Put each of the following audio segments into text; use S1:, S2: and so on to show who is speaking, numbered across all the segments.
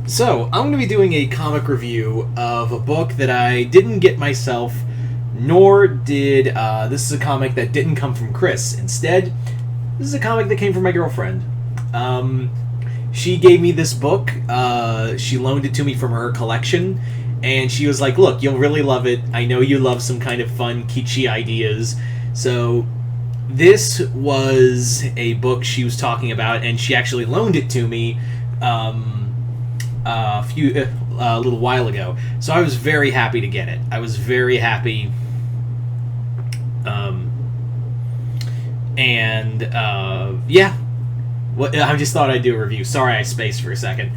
S1: So, I'm going to be doing a comic review of a book that I didn't get myself, nor did, this is a comic that didn't come from Chris. Instead, this is a comic that came from my girlfriend. She gave me this book, she loaned it to me from her collection, and she was like, look, you'll really love it. I know you love some kind of fun, kitschy ideas. So, this was a book she was talking about, and she actually loaned it to me, a little while ago. So I was very happy to get it. I was very happy. Yeah. I just thought I'd do a review. Sorry I spaced for a second.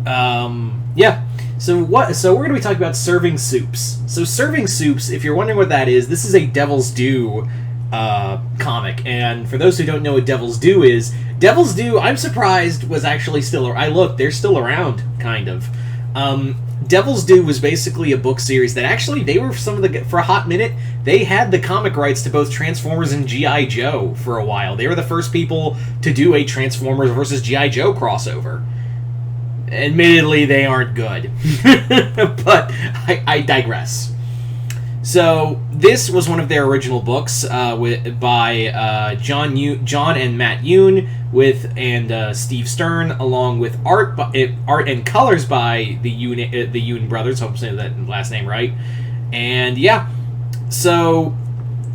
S1: Yeah. So we're going to be talking about Serving Supes. So Serving Supes, if you're wondering what that is, this is a Devil's Due comic. And for those who don't know what Devil's Due is, Devil's Due, I'm surprised, was actually still... I looked, they're still around, kind of. Devil's Due was basically a book series that actually, they were for a hot minute, they had the comic rights to both Transformers and G.I. Joe for a while. They were the first people to do a Transformers versus G.I. Joe crossover. Admittedly, they aren't good. But I digress. So, this was one of their original books by John and Matt Yoon and Steve Stern, along with art and colors by the Yoon brothers. Hope I'm saying that last name right. And yeah, so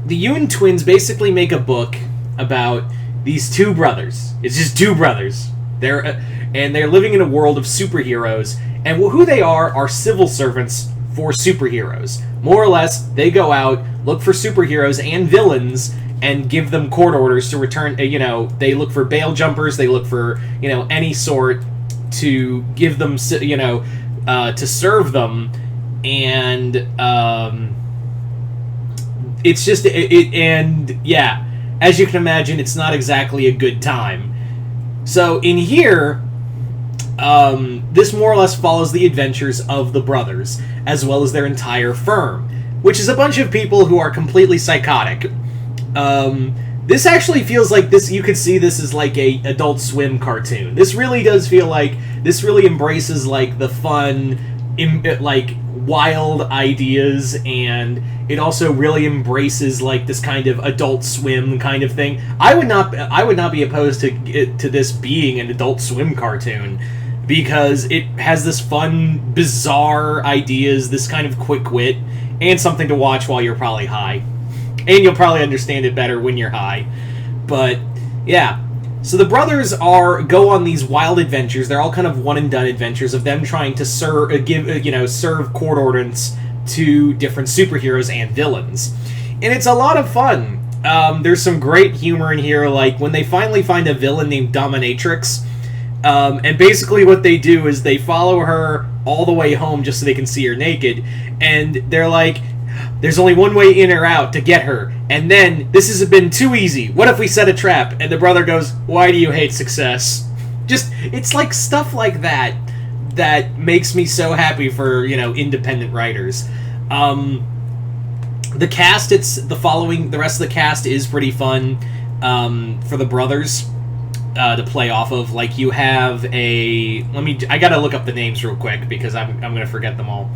S1: the Yoon twins basically make a book about these two brothers. It's just two brothers. They're living in a world of superheroes, and who they are civil servants for superheroes. More or less, they go out, look for superheroes and villains, and give them court orders to return. They look for bail jumpers, they look for, any sort to give them, to serve them. And, it's just, and yeah, as you can imagine, it's not exactly a good time. So, in here, this more or less follows the adventures of the brothers, as well as their entire firm, which is a bunch of people who are completely psychotic. This actually feels like this. You could see this as like a Adult Swim cartoon. This really does feel like this really embraces like the fun, like wild ideas, and it also really embraces like this kind of Adult Swim kind of thing. I would not be opposed to this being an Adult Swim cartoon, because it has this fun, bizarre ideas, this kind of quick wit, and something to watch while you're probably high. And you'll probably understand it better when you're high. But, yeah. So the brothers go on these wild adventures. They're all kind of one-and-done adventures of them trying to serve court orders to different superheroes and villains. And it's a lot of fun. There's some great humor in here, like when they finally find a villain named Dominatrix. And basically what they do is they follow her all the way home just so they can see her naked, and they're like, there's only one way in or out to get her, and then, this has been too easy, what if we set a trap? And the brother goes, why do you hate success? Just, it's like stuff like that makes me so happy for, independent writers. The cast, the rest of the cast is pretty fun, for the brothers. To play off of, like you have I gotta look up the names real quick because I'm gonna forget them all.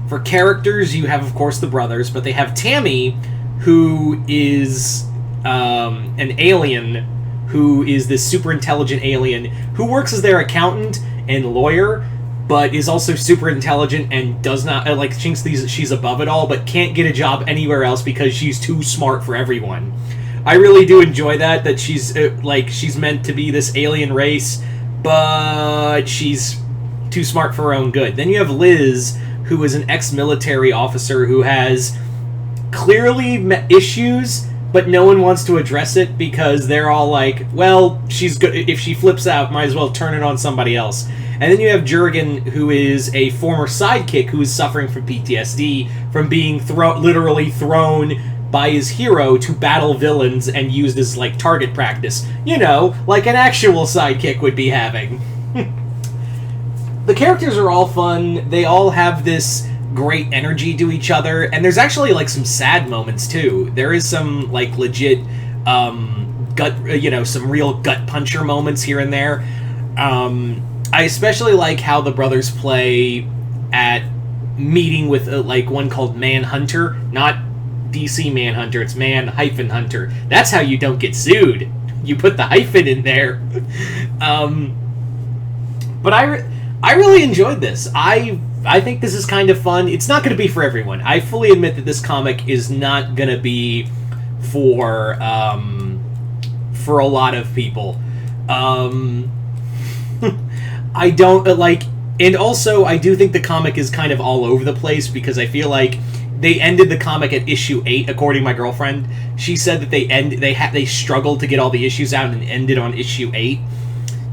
S1: For characters, you have of course the brothers, but they have Tammy, who is an alien, who is this super intelligent alien who works as their accountant and lawyer, but is also super intelligent and does not thinks she's above it all, but can't get a job anywhere else because she's too smart for everyone. I really do enjoy that she's she's meant to be this alien race, but she's too smart for her own good. Then you have Liz, who is an ex-military officer who has clearly issues, but no one wants to address it because they're all like, well, she's good. If she flips out, might as well turn it on somebody else. And then you have Jurgen, who is a former sidekick who is suffering from PTSD from being literally thrown by his hero to battle villains and used as, target practice. Like an actual sidekick would be having. The characters are all fun. They all have this great energy to each other, and there's actually, some sad moments, too. There is some, legit, some real gut puncher moments here and there. I especially like how the brothers play at meeting with like one called Manhunter, not DC Manhunter. It's Man-Hunter. That's how you don't get sued. You put the hyphen in there. But I really enjoyed this. I think this is kind of fun. It's not going to be for everyone. I fully admit that this comic is not going to be for a lot of people. I don't like, and also I do think the comic is kind of all over the place because I feel like they ended the comic at issue 8, according to my girlfriend. She said that they struggled to get all the issues out and ended on issue 8.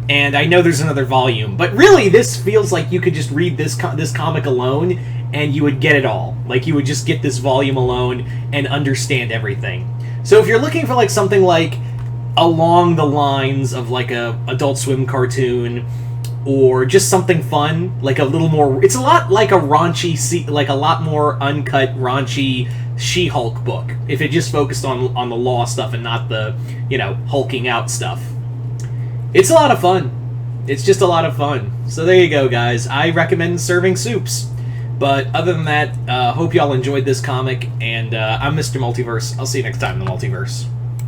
S1: And I know there's another volume, but really this feels like you could just read this comic alone and you would get it all. Like you would just get this volume alone and understand everything. So if you're looking for like something like along the lines of like a Adult Swim cartoon or just something fun, like a little more, it's a lot like a raunchy, like a lot more uncut, raunchy She-Hulk book if it just focused on the law stuff and not the, hulking out stuff. It's a lot of fun. It's just a lot of fun. So there you go, guys. I recommend Serving Supes. But other than that, hope y'all enjoyed this comic, and I'm Mr. Multiverse. I'll see you next time in the Multiverse.